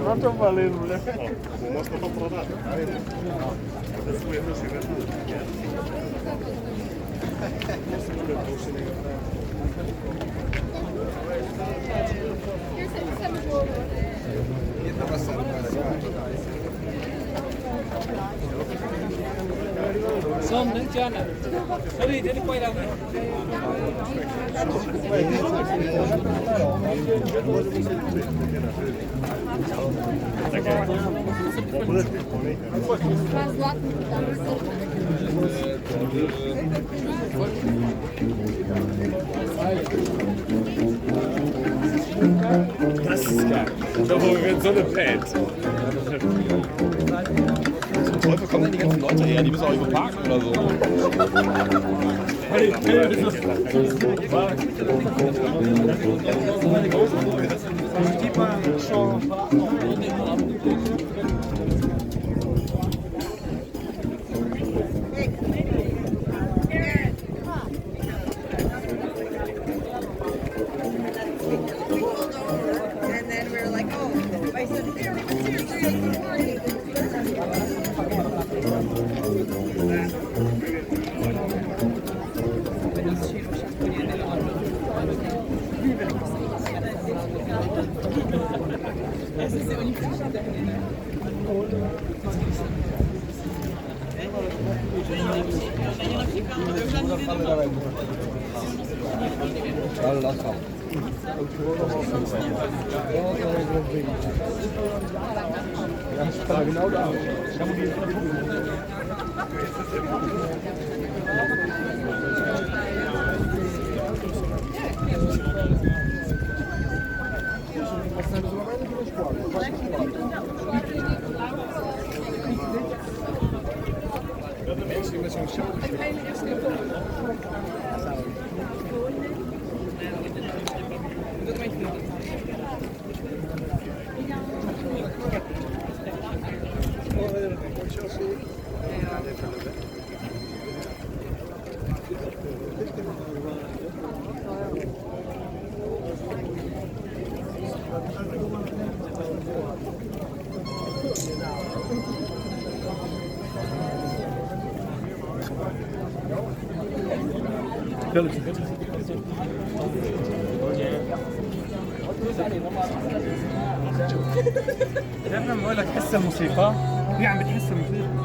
Quanto vale, mulher? Mostra pra provar. Xong đến chưa nè. Thôi đi, đến quay đầu đi. Das ist geil. Da wo wir so eine Band. Heute kommen dann die ganzen Leute her, die müssen auch irgendwo parken oder so. Hey, And then we were like, oh, I said, they don't even seriously like the party. دائما بقول لك حس الموسيقى هي عم بتحس الموسيقى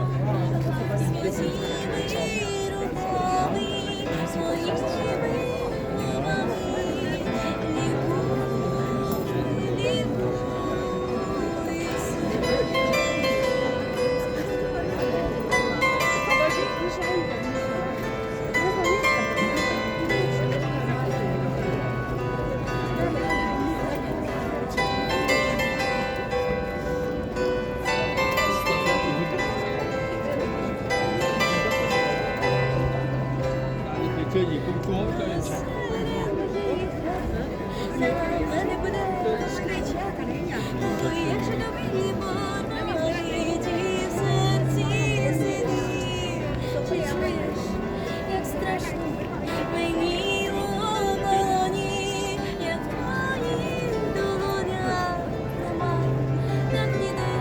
Chơi gì cũng cố chơi. Не будеш кричати, якщо тобі в серці сидить, чи чуєш, як страшно мені у обороні, як в твоїх долонях нема, так ніде,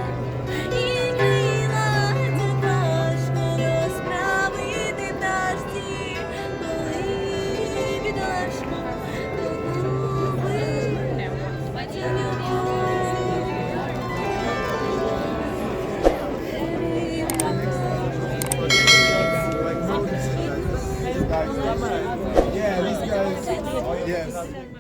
і крила також розправити пташці, коли бідашко. Yeah, these guys. Yes.